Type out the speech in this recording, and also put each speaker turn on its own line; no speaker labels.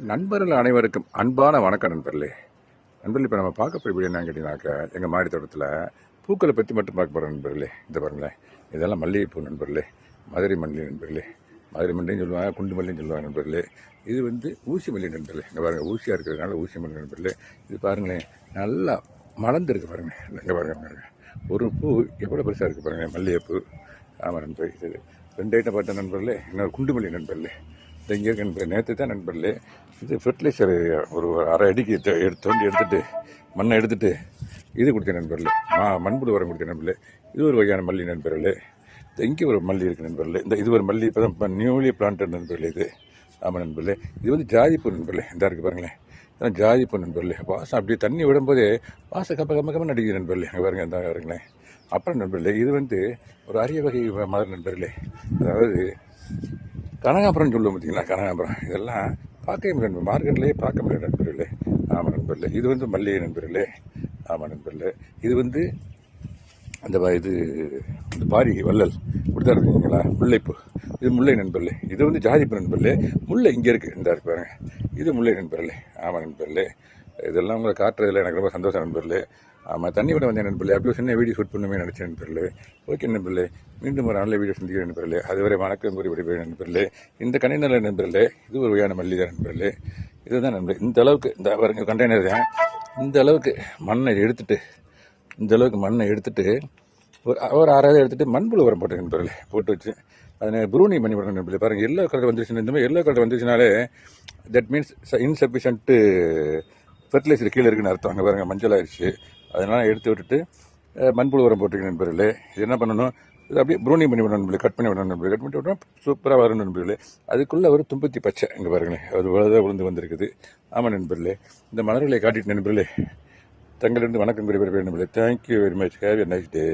நண்பர்கள் அனைவருக்கும் அன்பான வணக்கம் நண்பர்களே. இப்போ நம்ம பார்க்க போய் என்னன்னு கேட்டிங்கனாக்கா, எங்கள் மாடி தோட்டத்தில் பூக்களை பற்றி மட்டும் பார்க்க போகிறோம் நண்பர்களே. இந்த பாருங்களேன், இதெல்லாம் மல்லிகைப்பூ நண்பர்களே, மதுரை மல்லி நண்பர்களே. மதுரை மல்லின்னு சொல்லுவாங்க, குண்டு மல்லின்னு சொல்லுவாங்க நண்பர்களே. இது ஊசி மல்லி நண்பர்களே. இங்கே பாருங்கள், ஊசியாக இருக்கிறதுனால ஊசி மல்லி நண்பர்களே. இது பாருங்களேன், நல்லா மலர்ந்துருக்கு பாருங்கள். இங்கே பாருங்கள், ஒரு பூ எவ்வளோ பெருசாக இருக்குது பாருங்கள், மல்லிகைப்பூ. ஆமாம் நண்பர், இது 2 ஐட்டம் பார்த்தேன் நண்பர்களே. இன்னொரு குண்டு மல்லி நண்பர்களே. இங்கே இருக்க நண்பர், நேற்று தான் நண்பர்களே இது ஃபெர்டிலைசர் ஒரு அரை அடிக்கு தோண்டி எடுத்துகிட்டு மண்ணை எடுத்துகிட்டு இது கொடுத்தேன் நண்பர்களே, மண்புழு உரம் கொடுத்தேன் நண்பர்களே. இது ஒரு வகையான மல்லி நண்பர்களே. இங்கே ஒரு மல்லி இருக்குது நண்பர்களே. இது ஒரு மல்லி இப்போ தான் நியூலி பிளான்டட் நண்பர்களே. இது ஆமாம் நண்பர்களே. இது ஜாதிப்பூ நண்பர்களே. இந்த இருக்குது பாருங்களேன், இதெல்லாம் ஜாதிப்பூ நண்பர்களே. வாசம் அப்படியே தண்ணி விடும்போதே வாசம் கம்ம நடிக்குது நண்பர்களே. அங்கே பாருங்கள், இந்த பாருங்களேன். அப்புறம் நண்பர்களே, இது ஒரு அரிய வகை மலர் நண்பர்களே. அதாவது கனகாம்பரம் சொல்லுவோம் பார்த்தீங்களா, கனகாம்பரம். இதெல்லாம் பார்க்கவே முடியாது, மார்க்கெட்லேயே பார்க்க முடியாது நண்பர்களே. ஆமாம் நண்பர்களே. இது மல்லிகை நண்பர்களே. ஆமாம் நண்பர்களே. இது அந்த இந்த பாரி வள்ளல் கொடுத்தா இருக்குங்களா, முல்லைப்பூ. இது முல்லை நண்பர்களே. இது ஜாதிப்பூ நண்பர்களே. முல்லை இங்கே இருக்குது, இந்த இருக்கு பாருங்க. இது முல்லை நண்பர்களே. ஆமாம் நண்பர்களே. இதெல்லாம் உங்களை காட்டுறதுல எனக்கு ரொம்ப சந்தோஷம் நண்பர்களே. ஆமாம், தண்ணி விட வந்தேன் நண்பர்களே. அப்படியே சின்ன வீடியோ ஷூட் பண்ணுமே நினச்சேன் நண்பர்களே. ஓகே நண்பர்களே, மீண்டும் ஒரு நல்ல வீடியோ சந்திக்கிறேன் நண்பர்களே. அதுவரை வணக்கம் கூறி விடைபெறும் நண்பர்களே. இந்த கண்டெய்னரில் நண்பர்களே, இது ஒரு வகையான மல்லி தான் நண்பர்களே. இதுதான் நண்பர்களே. இந்த அளவுக்கு இந்த பாருங்க கண்டெய்னர் தான். இந்த அளவுக்கு மண்ணை எடுத்துட்டு ஒரு அரை எடுத்துட்டு மண்புழு உரம் போட்டு நண்பர்களே, போட்டு வச்சு அதை ப்ரூனி பண்ணி விடணும் நண்பர்களே. பாருங்கள், எல்லோ கலர் வந்துருச்சு. இந்த மாதிரி எல்லோ கலர் வந்துருச்சுனாலே தட் மீன்ஸ் இன்சஃபிஷியன்ட்டு ஃபெர்டிலைசர் கீழே இருக்குன்னு அர்த்தம். அங்கே பாருங்கள், மஞ்சள் ஆயிடுச்சு. அதனால் எடுத்து விட்டுட்டு மண்புழு உரம் போட்டுருக்கேன் நண்பர்களே. இது என்ன பண்ணணும், இது அப்படியே ப்ரூனி பண்ணி விடணும் நண்பர்களே. கட் பண்ணி விடணும் நண்பர்களே. கட் பண்ணி விட்டோம்னா சூப்பராக வரும் நண்பர்களே. அதுக்குள்ளே ஒரு தும்பத்தி பச்சை இங்கே பாருங்களேன், ஒரு விழுந்து வந்திருக்குது. ஆமாம் நண்பர்களே. இந்த மலர்களை காட்டிட்டு நண்பர்களே, தங்களிடம் வணக்கம் கூறி நண்பர்களே. Thank you very much. Have a nice day.